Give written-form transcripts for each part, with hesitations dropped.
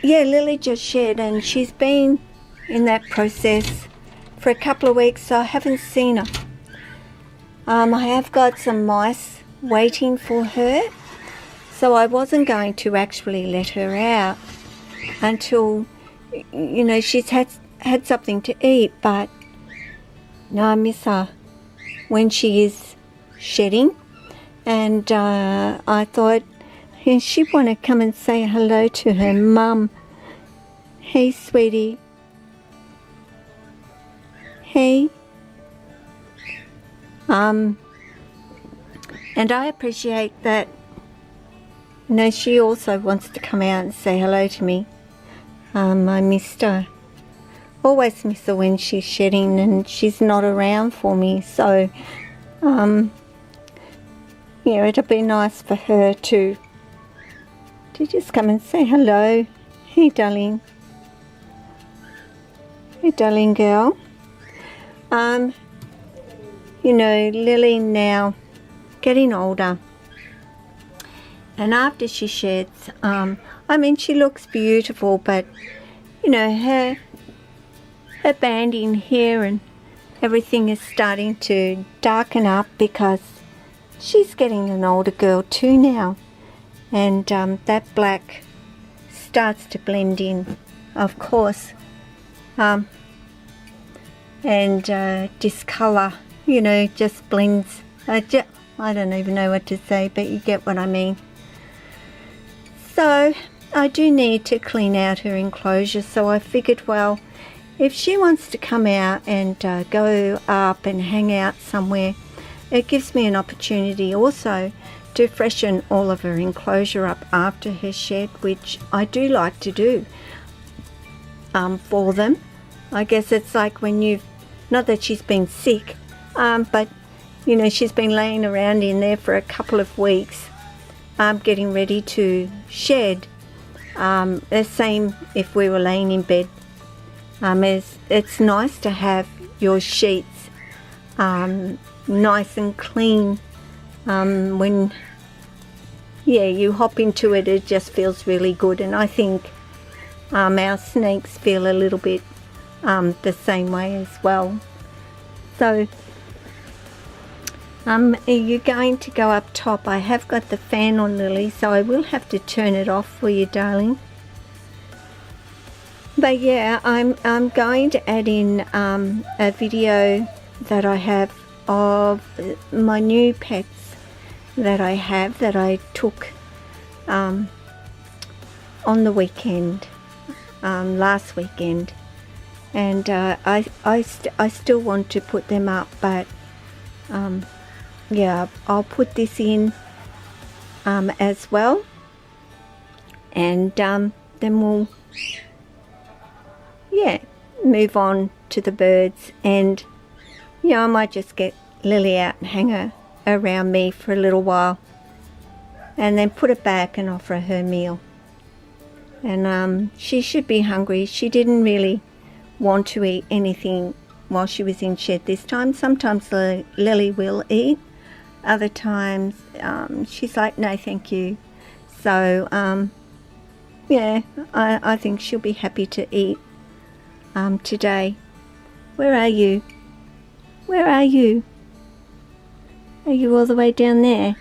yeah, Lily just shed, and she's been in that process for a couple of weeks, so I haven't seen her. I have got some mice waiting for her, so I wasn't going to actually let her out until, you know, she's had something to eat. But no, I miss her when she is shedding, and I thought, yeah, she'd want to come and say hello to her mum. Hey, sweetie. Hey. And I appreciate that, you know, she also wants to come out and say hello to me. I missed her. Always miss her when she's shedding and she's not around for me. So, yeah, it'll be nice for her to just come and say hello. Hey, darling. Hey, darling girl. You know, Lily now getting older, and after she sheds, I mean, she looks beautiful, but you know, her banding here and everything is starting to darken up because she's getting an older girl too now, and that black starts to blend in, of course, and discolor, you know, just blends. I don't even know what to say, but you get what I mean. So I do need to clean out her enclosure, so I figured, well, if she wants to come out and go up and hang out somewhere, it gives me an opportunity also to freshen all of her enclosure up after her shed, which I do like to do for them. I guess it's like when you've, not that she's been sick, but you know, she's been laying around in there for a couple of weeks, getting ready to shed. The same if we were laying in bed. It's nice to have your sheets nice and clean. When you hop into it, it just feels really good, and I think our snakes feel a little bit the same way as well. So are you going to go up top? I have got the fan on, Lily, so I will have to turn it off for you, darling. But yeah, I'm going to add in a video that I have of my new pets that I took on the weekend, last weekend, and I still want to put them up, but yeah, I'll put this in as well, and then we'll move on to the birds. And I might just get Lily out and hang her around me for a little while, and then put her back and offer her meal. And she should be hungry. She didn't really want to eat anything while she was in shed this time. Sometimes Lily will eat, other times she's like, no thank you. So I think she'll be happy to eat today. Where are you? Where are you? Are you all the way down there?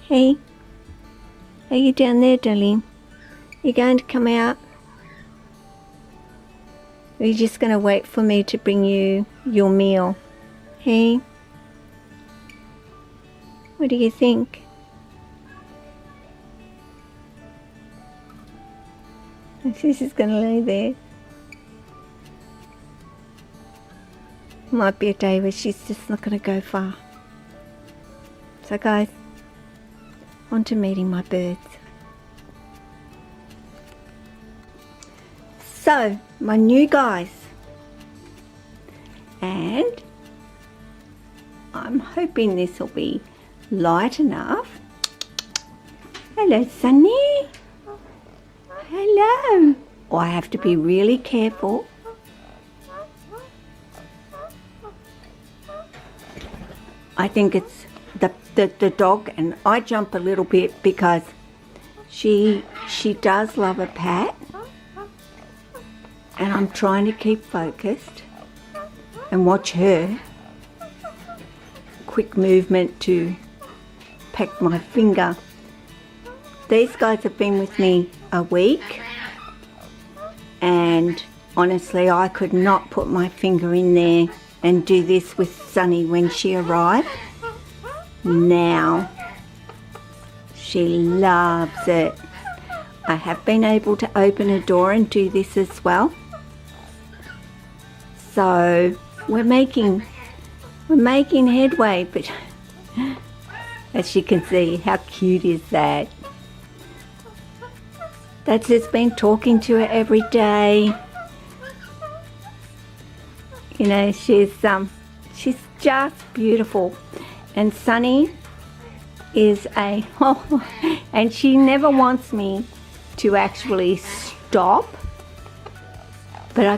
Hey? Are you down there, darling? You going to come out? Or are you just going to wait for me to bring you your meal? Hey? What do you think? This is going to lay there. Might be a day where she's just not going to go far. So guys, on to meeting my birds. So, my new guys. And I'm hoping this will be light enough. Hello, Sunny. Hello. Oh, I have to be really careful. I think it's the dog, and I jump a little bit because she does love a pat, and I'm trying to keep focused and watch her. Quick movement to peck my finger. These guys have been with me a week, and honestly I could not put my finger in there and do this with Sunny when she arrived. Now she loves it. I have been able to open a door and do this as well. So we're making headway, but as you can see, how cute is that? That's just been talking to her every day. You know, she's just beautiful. And Sunny is and she never wants me to actually stop, but I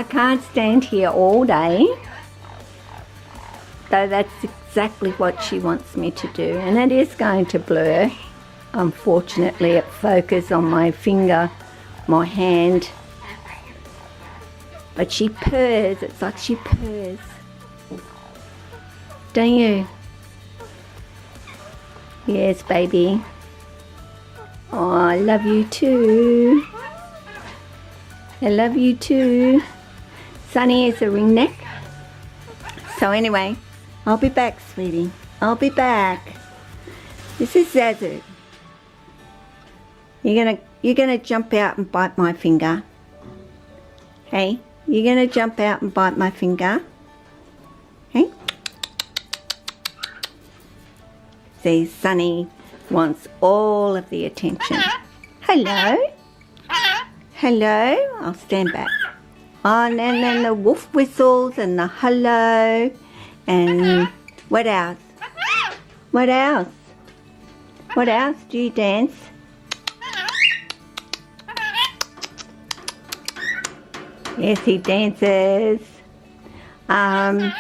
can't stand here all day. Though that's exactly what she wants me to do, and it is going to blur. Unfortunately, it focuses on my finger, my hand. But she purrs, it's like she purrs. Don't you? Yes, baby. Oh, I love you too. I love you too. Sunny is a ringneck. So anyway, I'll be back, sweetie. I'll be back. This is Zazu. You're gonna jump out and bite my finger. Hey, you're gonna jump out and bite my finger. Hey. See, Sunny wants all of the attention. Hello. Hello. I'll stand back. Oh, and then the wolf whistles and the hello. And what else? What else? What else? Do you dance? Yes, he dances. I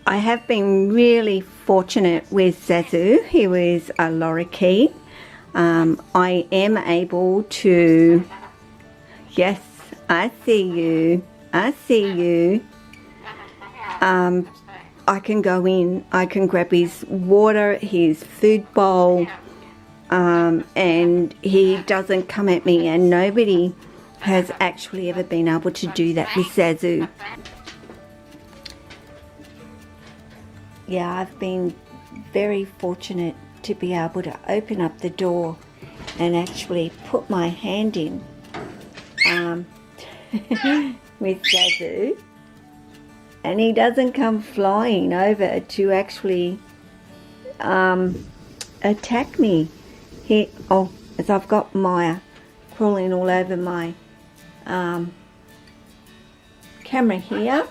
have been really fortunate with Zazu. He was a Lorikeet. I am able to... Yes, I see you. I see you. I can go in. I can grab his water, his food bowl, and he doesn't come at me. And nobody has actually ever been able to do that with Zazu. Yeah, I've been very fortunate to be able to open up the door and actually put my hand in with Zazu, and he doesn't come flying over to actually attack me. As I've got Maya crawling all over my camera here,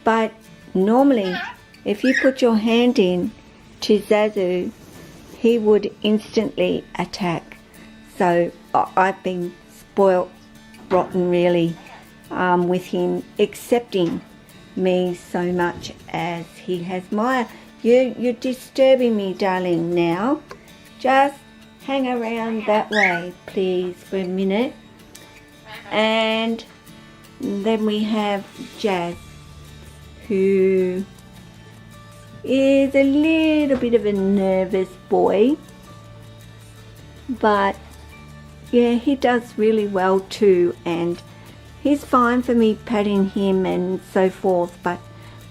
but normally if you put your hand in to Zazu, he would instantly attack. So I've been spoilt rotten really with him accepting me so much as he has. Maya, you're disturbing me, darling. Now just hang around that way please for a minute. And then we have Jazz, who is a little bit of a nervous boy, but yeah, he does really well too, and he's fine for me patting him and so forth. But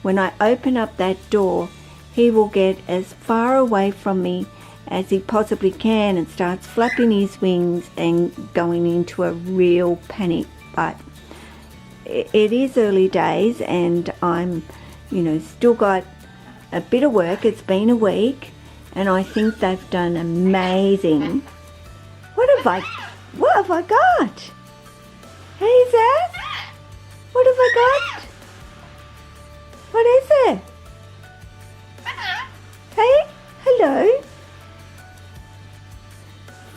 when I open up that door, he will get as far away from me as he possibly can and starts flapping his wings and going into a real panic. But it is early days, and I'm, still got a bit of work. It's been a week, and I think they've done amazing. What have I got? Hey, Zaz? What have I got? What is it? Hey? Hello?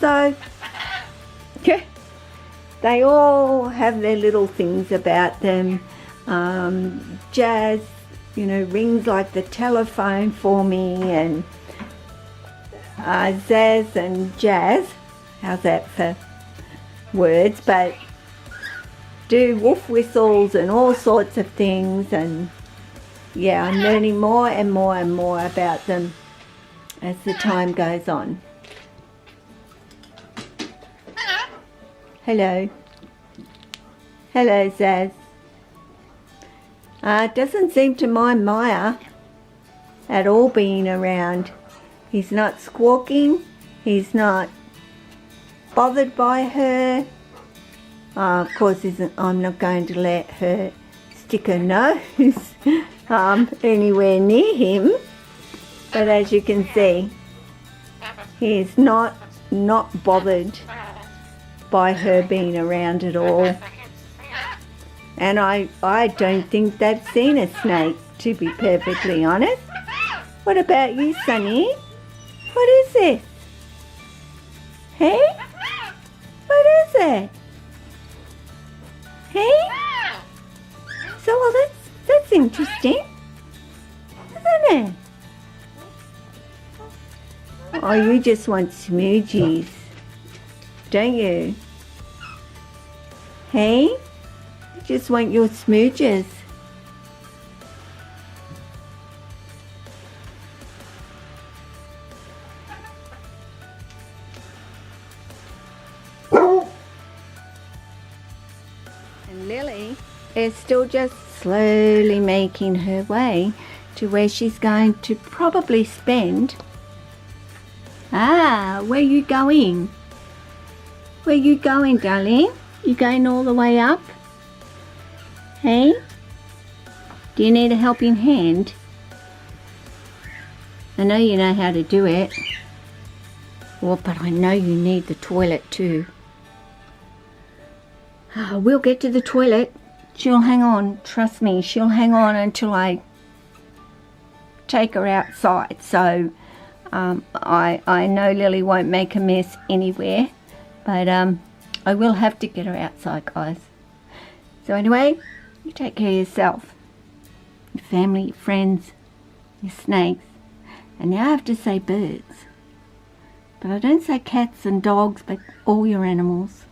So, yeah, they all have their little things about them. Jazz, rings like the telephone for me, and Zaz and Jazz, how's that for words? But do wolf whistles and all sorts of things, and yeah, I'm learning more and more and more about them as the time goes on. Hello. Hello, Zaz. Doesn't seem to mind Maya at all being around. He's not squawking. He's not bothered by her. Of course, I'm not going to let her stick her nose anywhere near him. But as you can see, he's not bothered by her being around at all. And I don't think they've seen a snake, to be perfectly honest. What about you, Sonny? What is this? Hey? What is it? Hey? So, well, that's interesting, isn't it? Oh, you just want smoogies, don't you? Hey? You just want your smooches. And Lily is still just slowly making her way to where she's going to probably spend. Where you going? Where you going, darling? You going all the way up? Hey? Do you need a helping hand? I know you know how to do it. Well, but I know you need the toilet too. We'll get to the toilet. She'll hang on. Trust me, she'll hang on until I take her outside. So I know Lily won't make a mess anywhere, but I will have to get her outside, guys. So anyway, you take care of yourself, your family, your friends, your snakes, and now I have to say birds. But I don't say cats and dogs, but all your animals.